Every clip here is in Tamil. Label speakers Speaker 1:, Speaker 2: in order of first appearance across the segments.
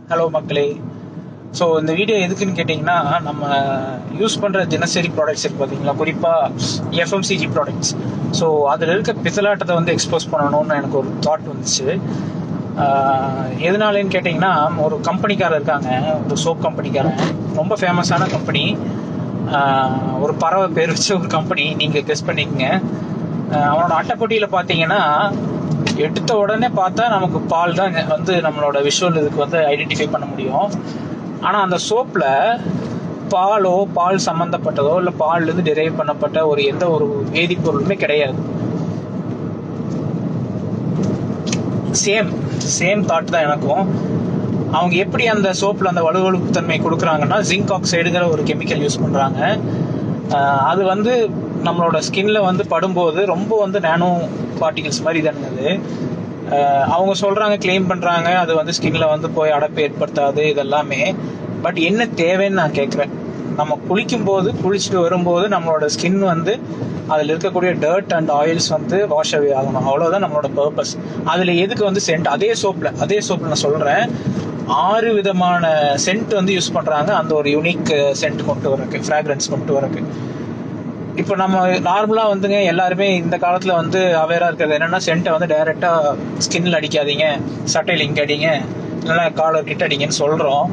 Speaker 1: ஹலோ மக்களே. ஸோ இந்த வீடியோ எதுக்குன்னு கேட்டிங்கன்னா, நம்ம யூஸ் பண்ணுற தினசரி ப்ராடக்ட்ஸ் இருக்குது பார்த்தீங்களா, குறிப்பாக எஃப்எம்சிஜி ப்ராடக்ட்ஸ். ஸோ அதில் இருக்க பித்தலாட்டத்தை வந்து எக்ஸ்போஸ் பண்ணணும்னு எனக்கு ஒரு தாட் வந்துச்சு. எதனாலன்னு கேட்டிங்கன்னா, ஒரு கம்பெனிக்காரர் இருக்காங்க, ஒரு சோப் கம்பெனிக்காரன், ரொம்ப ஃபேமஸான கம்பெனி. ஒரு பறவை பேர் வச்ச ஒரு கம்பெனி, நீங்கள் கெஸ் பண்ணிக்கங்க. அவனோட அட்டைப்பொட்டியில் பார்த்தீங்கன்னா, எடுத்த உடனே பார்த்தா நமக்கு பால் தான் வந்து நம்மளோட விஷுவல் இதுக்கு வந்து ஐடென்டிஃபை பண்ண முடியும். ஆனால் அந்த சோப்பில் பாலோ பால் சம்மந்தப்பட்டதோ இல்லை பால்லேருந்து டிரைவ் பண்ணப்பட்ட எந்த ஒரு வேதிப்பொருளுமே கிடையாது. சேம் தாட் தான் எனக்கும். அவங்க எப்படி அந்த சோப்பில் அந்த வலுவழுப்பு தன்மை கொடுக்குறாங்கன்னா, ஜிங்க் ஆக்சைடுங்கிற ஒரு கெமிக்கல் யூஸ் பண்ணுறாங்க. அது வந்து நம்மளோட ஸ்கின்ல வந்து படும்போது ரொம்ப வந்து நானோ பார்ட்டிகல்ஸ் மாதிரி தானுங்க. அவங்க சொல்றாங்க, கிளைம் பண்றாங்க, அது வந்து ஸ்கின்ல வந்து போய் அடைப்பு ஏற்படுத்தாது இதெல்லாமே. பட் என்ன தேவைன்னு நான் கேட்குறேன். நம்ம குளிச்சுட்டு வரும்போது நம்மளோட ஸ்கின் வந்து அதில் இருக்கக்கூடிய டர்ட் அண்ட் ஆயில்ஸ் வந்து வாஷ் அவே ஆகணும். அவ்வளோதான் நம்மளோட பர்பஸ். அதில் எதுக்கு வந்து சென்ட், அதே சோப்பில் நான் சொல்கிறேன், 6 விதமான சென்ட் வந்து யூஸ் பண்ணுறாங்க. அந்த ஒரு யூனிக் சென்ட் கொண்டு வரக்கு, ஃப்ராக்ரன்ஸ் கொண்டு வரக்கு. இப்போ நம்ம நார்மலாக வந்துங்க எல்லாருமே இந்த காலத்தில் வந்து அவேராக இருக்கிறது என்னென்னா, சென்ட்டை வந்து டைரெக்டாக ஸ்கின்னில் அடிக்காதீங்க, சட்டையில் இங்கே அடிங்க, இல்லைன்னா காலர் கிட்ட அடிங்கன்னு சொல்கிறோம்.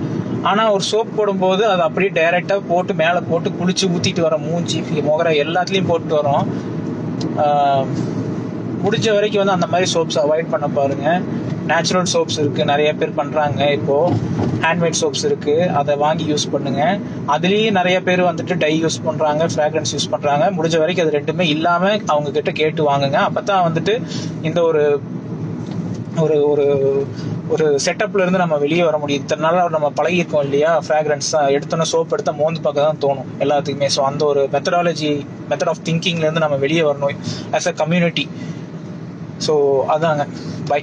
Speaker 1: ஆனால் ஒரு சோப் போடும்போது அதை அப்படியே டைரெக்டாக போட்டு மேலே போட்டு குளிச்சு ஊற்றிட்டு வரோம். மூஞ்சி முகரை எல்லாத்துலேயும் போட்டு வரோம். முடிஞ்ச வரைக்கும் வந்து அந்த மாதிரி சோப்ஸ் அவாய்ட் பண்ண பாருங்கள். நேச்சுரல் சோப்ஸ் இருக்குது, நிறைய பேர் பண்ணுறாங்க. இப்போது ஹேண்ட்மேட் சோப்ஸ் இருக்குது, அதை வாங்கி யூஸ் பண்ணுங்கள். அதுலேயே நிறைய பேர் வந்துட்டு டை யூஸ் பண்ணுறாங்க, ஃப்ராக்ரன்ஸ் யூஸ் பண்ணுறாங்க. முடிஞ்ச வரைக்கும் அது ரெண்டுமே இல்லாமல் அவங்க கிட்ட கேட்டு வாங்குங்க. அப்போ தான் வந்துட்டு இந்த ஒரு ஒரு ஒரு ஒரு செட்டப்ல இருந்து நம்ம வெளியே வர முடியும். இத்தனை நாளாக நம்ம பழகிருக்கோம் இல்லையா, ஃப்ராக்ரன்ஸ் தான் எடுத்தோன்னா சோப் எடுத்தால் மோந்து பார்க்க தான் தோணும் எல்லாத்துக்குமே. ஸோ அந்த ஒரு மெத்தட் ஆஃப் திங்கிங்லேருந்து நம்ம வெளியே வரணும் ஆஸ் அ கம்யூனிட்டி. ஸோ அதாங்க. பை.